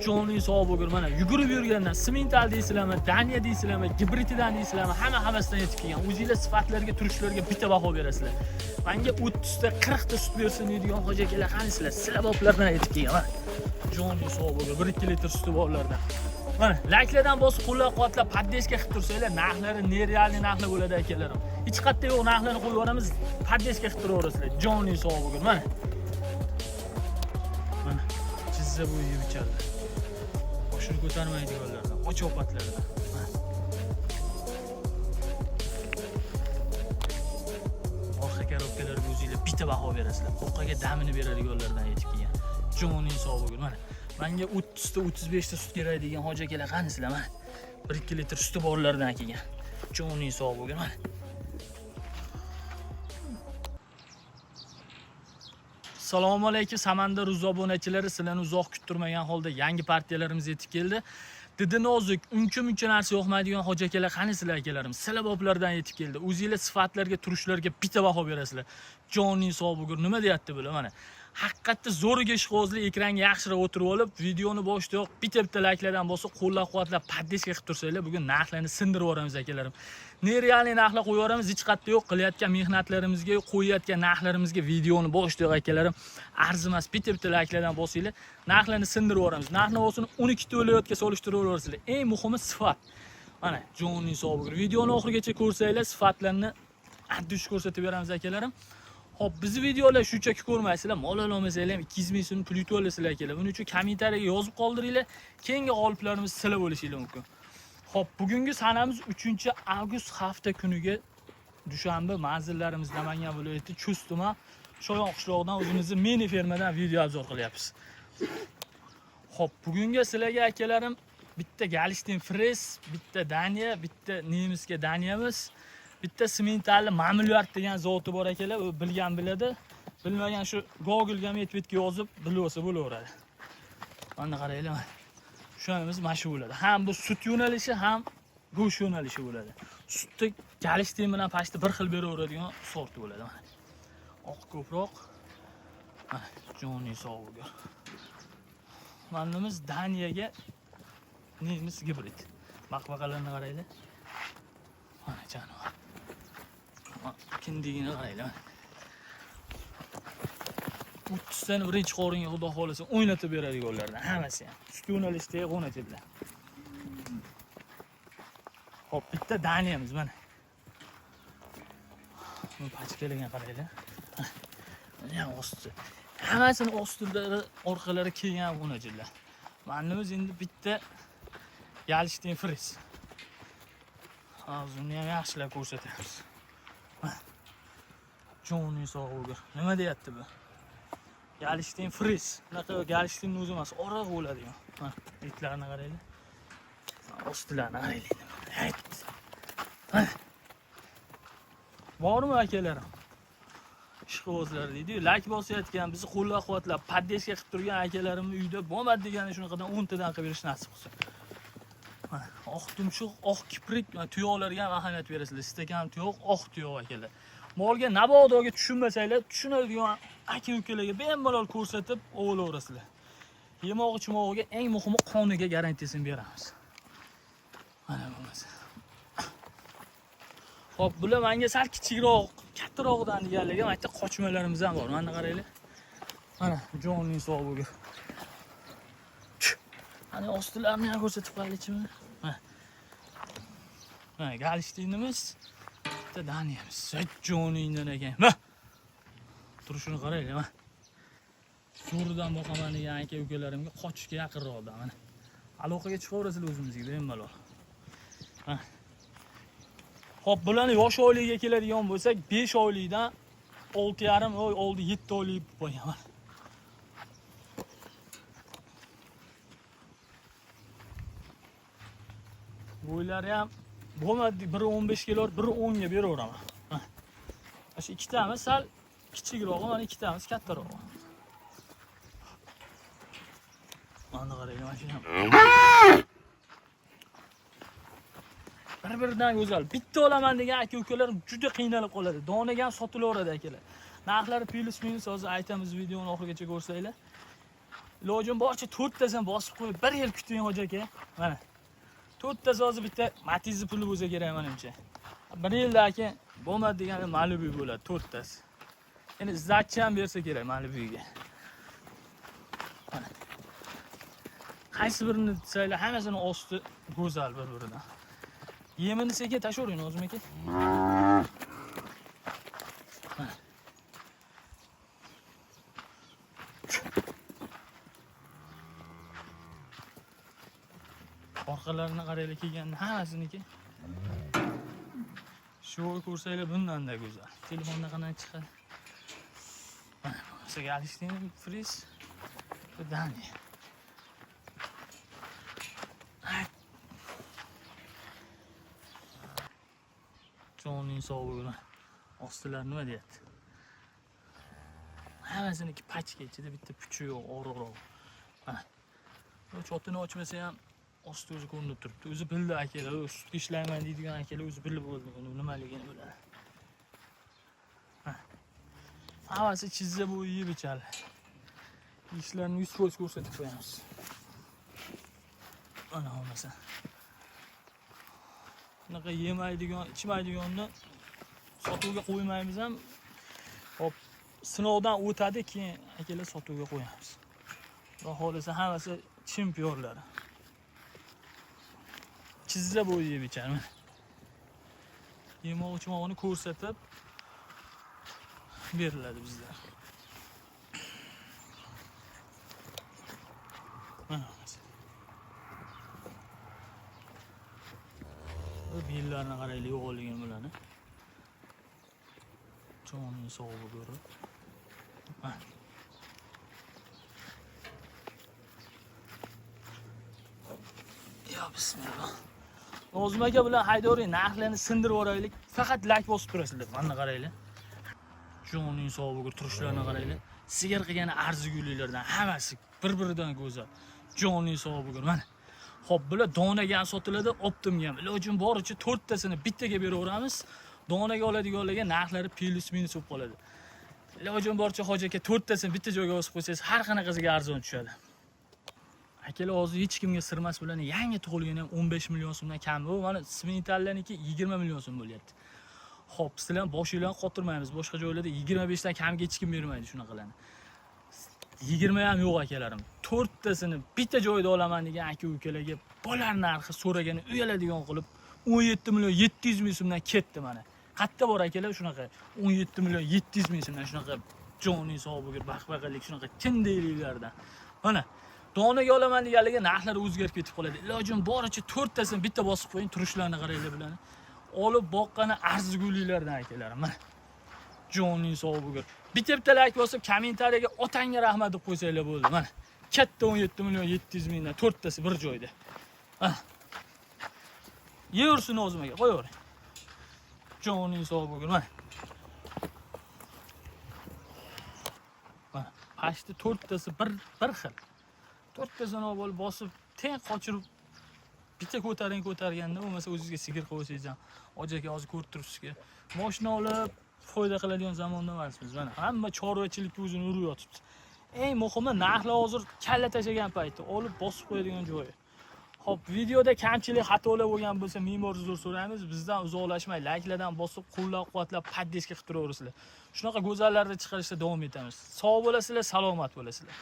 Jonli sog' bo'lgur. Mana yugurib yurgandan Simental deysizlarmi, Daniya deysizlarmi, Gibritidan deysizlarmi, hammasidan yetib kelgan. O'zingizlar sifatlarga, turishlarga bitta baho berasizlar. Menga 30 ta 40 ta sut bersin deydigan hoji akalar qanisizlar? Sizlar boblardan yetib kelgan. Jonli sog' bo'lgur. 1-2 litr suti borlardan. Mana layklardan bosib qo'llab-quvvatlab paddeshga qilib tursanglar, narxlari nerealniy narxlar bo'ladi akalarim. Hech qayerda yo'q narxlarni qo'yib yuboramiz, paddeshga qilib turaverasizlar. Jonli sog' bo'lgur. Mana. Mana chizza bu yevchallar. Boshini ko'tarmaydiganlardan, ochopatlardan. Orqa korobkalarga o'zingizlar bitta baho berasizlar. Orqaga damini beradiganlardan yetib kelgan. Jonli sog' bo'lgur. Mana menga 30 ta 35 ta sut kerak degan hoji akalar qanisizlar? Mana 1-2 litr suti borlardan kelgan. Jonli sog' bo'lgur. Mana Assalomu alaykum Samandar Uz obunachilari, sizlarni uzoq kuttirmagan holda yangi partiyalarimiz yetib keldi. Didi nozik, uncha narsa yo'qmaydigan hoji akalar qanisizlar akalarim? Sizlar boblardan yetib keldi. O'zingizlar sifatlarga, turishlarga bitta baho berasizlar. Jonli sog' bo'lgur. Nima deyapti bular? Mana haqiqatda zo'riga ishqozli ekranga yaxshiroq o'tirib olib, videoni boshidayoq bitta layklardan bosib, qo'llab-quvvatlab paddeshga qilib tursanglar, bugun narxlarni sindirib yuboramiz akalarim. Nerealniy narxlar qo'yib yuboramiz, hech qayerda yo'q. Qilayotgan mehnatlarimizga, qo'yayotgan narxlarimizga videoni boshidayoq akalarim arzimas bitta layklardan bosinglar, narxlarni sindirib yuboramiz. Narx navosini 12 ta viloyatga solishtirib yuborsizlar. Eng muhimi sifat. Mana jonli sog' bo'lgur. Videoni oxirigacha ko'rsanglar, sifatlarni addish ko'rsatib beramiz akalarim. Hop, bizni videolar shunchaki ko'rmaysizlar, mol olmasanglar ham 200 ming so'mni pul yutib olasizlar akalar. Buning uchun kommentariyaga yozib qoldiringlar. Keyingi g'oliblarimiz sizlar bo'lishinglar mumkin. Hop, bugungi sanamiz 3-avgust hafta kuniga dushanba, manzillarimiz Namangan viloyati Chust tuman Shoyon qishlog'idan o'zimizning mini fermadan video obzor qilyapmiz. Hop, bugungi sizlarga akalarim bitta Galishtin Fres, bitta Daniya, bitta Nemisga Daniyamiz, bitta Simentalli Mamilyard degan zavodi bor akalar. U bilgan biladi, bilmagan shu Google-ga Medvedga yozib bilib olsa bo'laveradi. Mana qaranglar. Shunimiz mana shu bo'ladi. Ham bu sut yo'nalishi, ham go'sht yo'nalishi bo'ladi. Sutni Galishtin bilan pashta bir xil beraveradigan sort bo'ladi. Mana oq ko'proq. Mana jonli sog' bo'lgur. Manimiz Daniyaga Nemis gibrid. Baqbaqalarni qaranglar. Mana janob. Kindigini qaranglar. 30 tani birinchi qoringa xudo xolasa o'ynatib beradiganlardan hammasi ham. Sut yo'nalishdagi o'ynatadilar. Hop, bitta Daniyamiz mana. Buni pachkalarga qaranglar. Mana osti. Hammasini ostida orqalari kelgan o'ynajillar. Manimiz endi bitta Galishtin Fres. Hozirni ham yaxshilab ko'rsatamiz. Jonli sog' bo'lgur. Nima deyapti bu? Galishtin Fres. Bunaqa Galishtin o'zi emas, oriq bo'ladigan. Mana itlarni qaranglar. Ostilarni qaranglar. Bormi akalarim? Ishqibozlar deydi-ku, like bosayotgan, bizni qo'llab-quvvatlab, paddeshga qilib turgan akalarimni uyda bo'lmadi degani shunaqadan 10 tadan qilib berish nasib qilsin. Mana oq tumshuq, oq kiprik, tuyoqlarga ham ahamiyat berasizlar. Istagan tuyoq, oq tuyoq akalar. Molga nabodoga tushunmasanglar, tushunadigan aka-ukalarga bemalol ko'rsatib o'g'laverasizlar. Yemoq-ichmog'iga eng muhimi qoniga garantiyasini beramiz. Mana bo'lmasa. Hop, bular menga sal kichikroq, kattaroqdan deganlarga aytdi qochmalarimiz ham bor. Mana qaranglar. Mana jonli sog' bo'lgur. Mana ostilarini ham ko'rsatib qo'yaylikmi? Mana Galishtinimiz, bitta Daniyamiz. Jonlidan ekan. Ma. Turishini qaranglar, mana. Zo'ridan boqaman degan aka-ukalarimga qochishga yaqinroqda mana. Aloqaga chiqaverasizlar o'zimizga bemalol. Mana. Hop, bularni yosh oyligiga keladigan bo'lsak, 5 oylikdan 6,5 oy oldi 7 oylik qo'yaman. Bo'ylari ham bo'lmadi, biri 15 kilo, biri 10 ga beraveraman. Shu ikkitamiz sal kichikroq, mana ikkitamiz kattaroq. Mana qarang, mana shu ham. Bir-biridan go'zal. Bitta olaman degan aka-ukalar juda qiynalib qoladi. Donaga ham sotilaveradi akalar. Narxlari plus minus hozir aytamiz, videoni oxirigacha ko'rsanglar. Ilojim boricha 4 tasini bosib qo'yib 1 yil kuting hoji aka. Mana. 4 tasi hozir bitta Matiz puli bo'lsa kerak menimcha. 1 yildan keyin bo'lmadi deganda Malibu bo'ladi 4 tasi. Endi izzatchi ham bersa kerak Malibuga. Mana. Qaysi birini desanglar, hammasini osti go'zal bir-biridan. Yemini sekin tashlavering o'zim aka. Orqalarini qaraylar kelganda hammasiniki. Shu ko'rsanglar bundan-da go'zal. Telefonda qanday chiqadi? Mana, sizga alishning friz. Dani. Jo'ning sog'lig'i. Ostilar nima deyapti? Hammasiniki pachka ichida bitta puchi yo'q, og'riqroq. Mana. Bu chotini ochmasa ham osti o'zi ko'rinib turibdi. O'zi bildi akalar, sutga ishlayman deydigan akalar o'zi bilib bo'ldi uni nimaligini biladi. Havasi chizza bu yeb ichadi. Ishlarni 100% ko'rsatib qo'yamiz. Mana olmasa. Bunaqa yemaydigan, ichmaydigonni sotuvga qo'ymaymiz ham. Hop, sinovdan o'tadi, keyin akalar sotuvga qo'yamiz. Xudo xolisa hammasi chempionlar. Chizza bo'yi yeb ichadi. Yemoq ichmog'ini ko'rsatib beriladi bizda. Mana. Bu yillarni qaraylik yo'qolgan bularni. Jo'ning sog'lig'i ko'rib. Ya bismillah. O'zim aka bilan haydavering, narxlarni sindirib o'raylik. Faqat like bosib turasizlar. Mana qaraylar. Jo'ning sog'lig'i turishlarini qaraylar. Sigir qilgan arziguliklardan hammasi bir-biridan go'zal. Jo'ning sog'lig'i mana. Xo'p, bular donaga ham sotiladi, optimga ham. Ilojim boricha 4 tasini bittaga beraveramiz. Donaga oladiganlarga narxlari plus minus bo'lib qoladi. Ilojim boricha hoji aka 4 tasini bitta joyga bosib qo'ysangiz, har qanaqasiga arzon tushadi. Akalar hozir hech kimga sirmas bilan yangi tug'ilgan ham 15 million so'mdan kam bu. Mana Smentallarniki 20 million so'm bo'lyapti. Xo'p, sizlar boshinglarni qotirmaymiz. Boshqa joylarda 25 dan kamga hech kim bermaydi shunaqalarni. 20 ham yo'q akalarim. 4 tasini bitta joyda olaman degan aka-ukalarga bolar narxi so'ragani uyaladigan qilib 17 million 700 ming so'mdan ketdi mana. Qayerda bor akalar shunaqa 17 million 700 ming so'mdan shunaqa jo'ning sog' bo'lgur baxtbaqalik shunaqa kindeyliklardan. Mana donaga olaman deganlarga narxlari o'zgarib ketib qoladi. Ilojim boricha 4 tasini bitta bosib qo'ying, turishlarini qaranglar bilan. Olib boqqani arziguliklardan akalarim. Mana jo'ning sog' bo'lgur. Bitta like bosib kommentariyaga otangga rahmat deb qo'ysanglar bo'ldi. Mana katta 17 million 700 mingdan 4 tasi bir joyda. Mana. Yeursin o'zimaga qo'yavering. Jo'ning sog' bo'lgur. Mana. Mana pashti 4 tasi bir xil. 4 tasini olib bosib teng qochirib bitta ko'targanda bo'lmasa o'zingizga sigir qo'ysangiz ham hoji aka hozir ko'rib turibsizki, mashina olib foyda qiladigan zamonda emasmiz. Mana hamma chorvachilikka o'zini urib yotibdi. Eng muhimi narxlar hozir kalla tashagan payti olib bosib qo'yadigan joyi. Xo'p, videoda kamchilik xatolar bo'lgan bo'lsa, ming bor uzr so'raymiz. Bizdan uzoqlashmay, likelardan bosib, qo'llab-quvvatlab, poddeska qilib turaverasizlar. Shunaqa go'zallarni chiqarishda davom etamiz. Sog' bo'lasizlar, salomat bo'lasizlar.